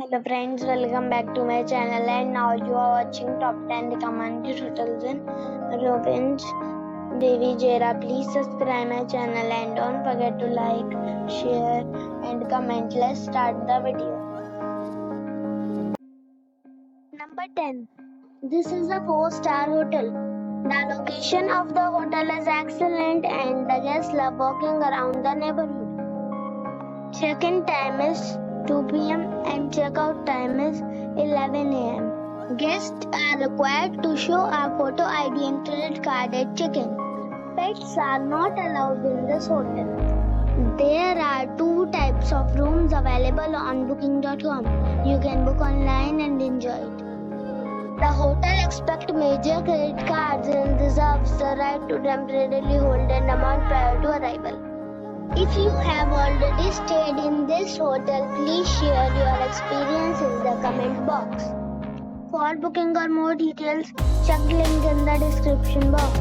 Hello friends, welcome back to my channel, and now you are watching top 10 recommended hotels in Rovinj Rivijera. Please subscribe my channel and don't forget to like, share and comment. Let's start the video. Number 10. This is a 4-star hotel. The location of the hotel is excellent and the guests love walking around the neighborhood. Check-in time is 2 p.m. and check-out time is 11 a.m. Guests are required to show a photo ID and credit card at check-in. Pets are not allowed in this hotel. There are 2 types of rooms available on booking.com. You can book online and enjoy it. The hotel expects major credit cards and reserves the right to temporarily hold an amount prior to arrival. If you have already stayed in this hotel, please share your experience in the comment box. For booking or more details, check the link in the description box.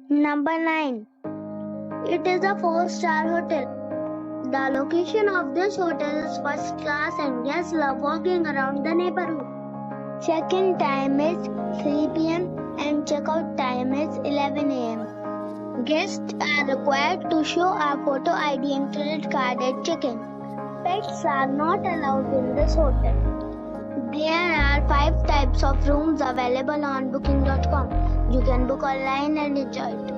Number 9. It is a 4-star hotel. The location of this hotel is first class and guests love walking around the neighborhood. Check-in time is 3 p.m. and check-out time is 11 a.m. Guests are required to show a photo ID and credit card at check-in. Pets are not allowed in this hotel. There are 5 types of rooms available on booking.com. You can book online and enjoy it.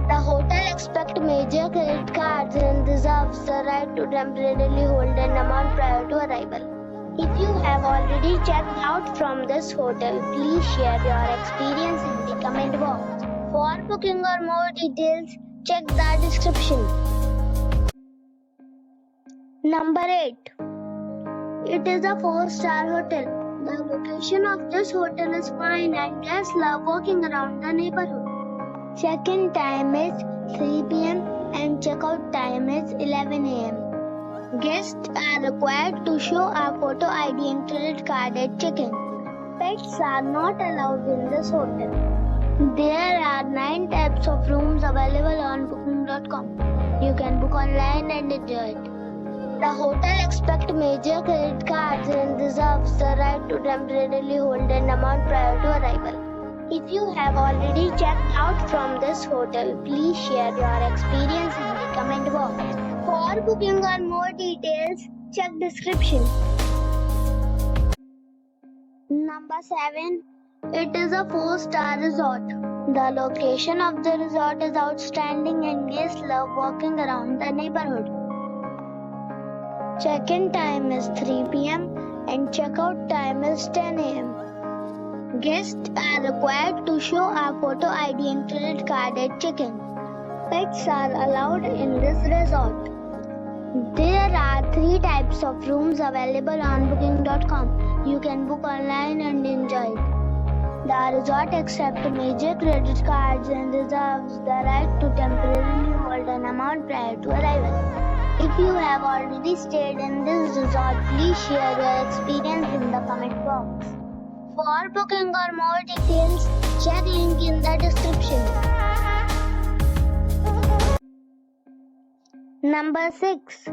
The hotel expects major credit cards and reserves the right to temporarily hold an amount prior to arrival. If you have already checked out from this hotel, please share your experience in the comment box. For booking or more details, check the description. Number 8. It is a 4-star hotel. The location of this hotel is fine and guests love walking around the neighborhood. Check-in time is 3 p.m. and check-out time is 11 a.m. Guests are required to show a photo ID and credit card at check-in. Pets are not allowed in this hotel. There are 9 types of rooms available on booking.com. You can book online and enjoy it. The hotel expects major credit cards and reserves the right to temporarily hold an amount prior to arrival. If you have already checked out from this hotel, please share your experience in the comment box. For booking or more details, check description. Number 7. It is a 4-star resort. The location of the resort is outstanding and guests love walking around the neighborhood. Check-in time is 3 p.m. and check-out time is 10 a.m. Guests are required to show a photo ID and credit card at check-in. Pets are allowed in this resort. There are 3 types of rooms available on booking.com. You can book online and enjoy it. The resort accepts major credit cards and reserves the right to temporarily hold an amount prior to arrival. If you have already stayed in this resort, please share your experience in the comment box. For booking or more details, check link in the description. Number 6.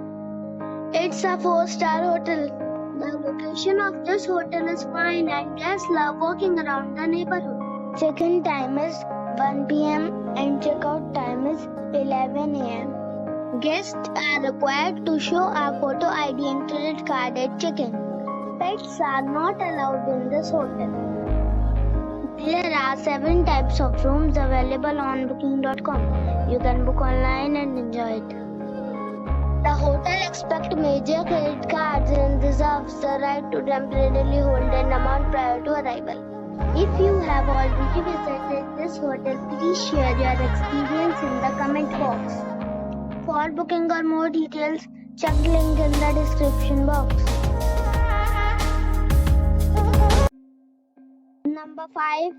It's a 4-star hotel. The location of this hotel is fine and guests love walking around the neighborhood. Check-in time is 1 p.m. and check-out time is 11 a.m. Guests are required to show a photo ID and credit card at check-in. Pets are not allowed in this hotel. There are 7 types of rooms available on booking.com. You can book online and enjoy it. The hotel expects major credit cards and reserves the right to temporarily hold an amount prior to arrival. If you have already visited this hotel, please share your experience in the comment box. For booking or more details, check the link in the description box. Number 5.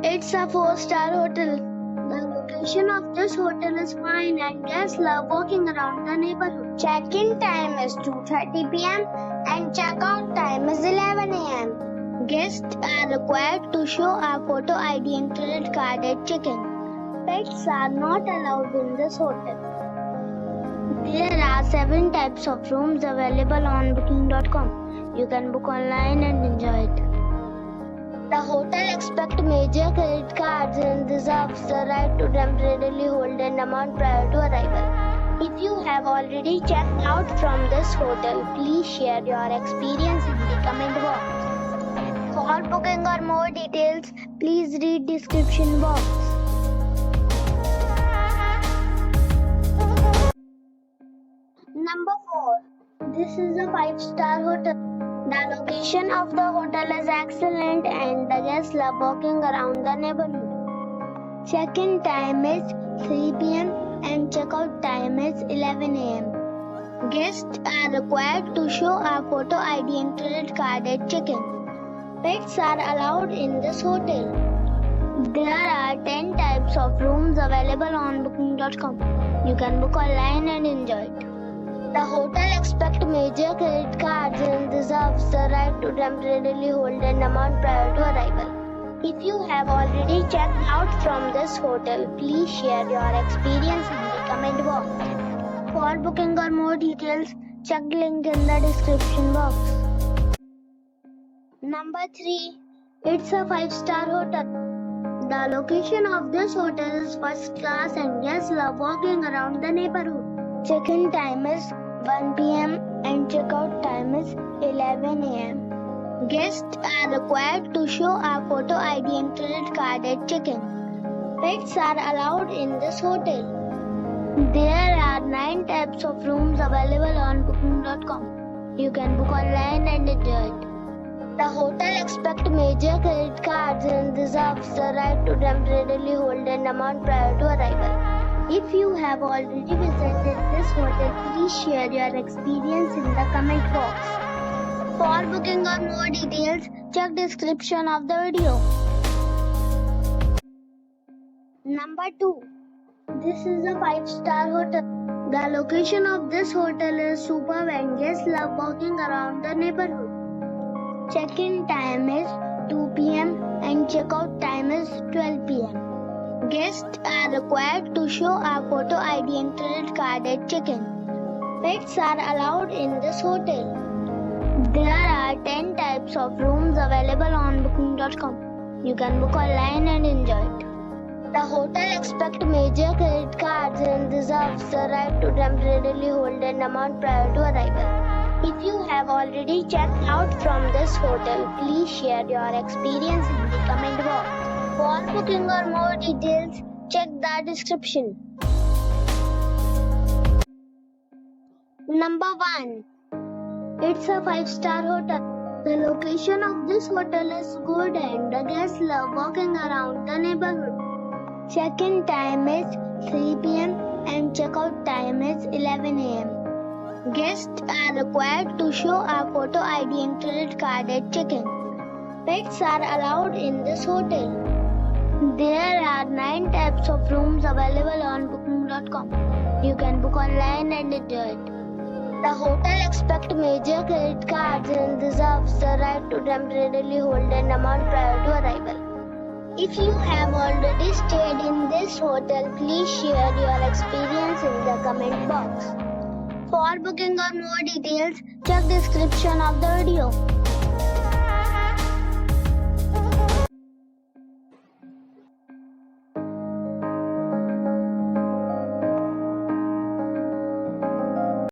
It's a 4-star hotel. The location of this hotel is fine and guests love walking around the neighborhood. Check-in time is 2:30 p.m. and check-out time is 11 a.m. Guests are required to show a photo ID and credit card at check-in. Pets are not allowed in this hotel. There are 7 types of rooms available on booking.com. You can book online and enjoy it. The hotel expects major credit cards and reserves the right to temporarily hold an amount prior to arrival. If you have already checked out from this hotel, please share your experience in the comment box. For booking or more details, please read description box. Number 4. This is a 5-star hotel. The location of the hotel is excellent and the guests love walking around the neighborhood. Check-in time is 3 p.m. and check-out time is 11 a.m. Guests are required to show a photo ID and credit card at check-in. Pets are allowed in this hotel. There are 10 types of rooms available on booking.com. You can book online and enjoy it. The hotel expects major credit cards and reserves the right to temporarily hold an amount prior to arrival. If you have already checked out from this hotel, please share your experience in the comment box. For booking or more details, check the link in the description box. Number 3. It's a 5-star hotel. The location of this hotel is first class and guests love walking around the neighborhood. Check-in time is 1 p.m. and check-out time is 11 a.m. Guests are required to show a photo ID and credit card at check-in. Pets are allowed in this hotel. There are 9 types of rooms available on booking.com. You can book online and enjoy it. The hotel expects major credit cards and reserves the right to temporarily hold an amount prior to arrival. If you have already visited this hotel, please share your experience in the comment box. For booking or more details, check description of the video. Number 2. This is a 5-star hotel. The location of this hotel is superb and guests love walking around the neighborhood. Check-in time is 2 p.m. and check-out time is 12 p.m. Guests are required to show a photo ID and credit card at check-in. Pets are allowed in this hotel. There are 10 types of rooms available on booking.com. You can book online and enjoy it. The hotel expects major credit cards and reserves the right to temporarily hold an amount prior to arrival. If you have already checked out from this hotel, please share your experience in the comment box. For booking or more details, check the description. Number 1. It's a 5-star hotel. The location of this hotel is good and the guests love walking around the neighborhood. Check-in time is 3 p.m. and check-out time is 11 a.m. Guests are required to show a photo ID and credit card at check-in. Pets are allowed in this hotel. There are 9 types of rooms available on booking.com. You can book online and enjoy it. The hotel expects major credit cards and reserves the right to temporarily hold an amount prior to arrival. If you have already stayed in this hotel, please share your experience in the comment box. For booking or more details, check description of the video.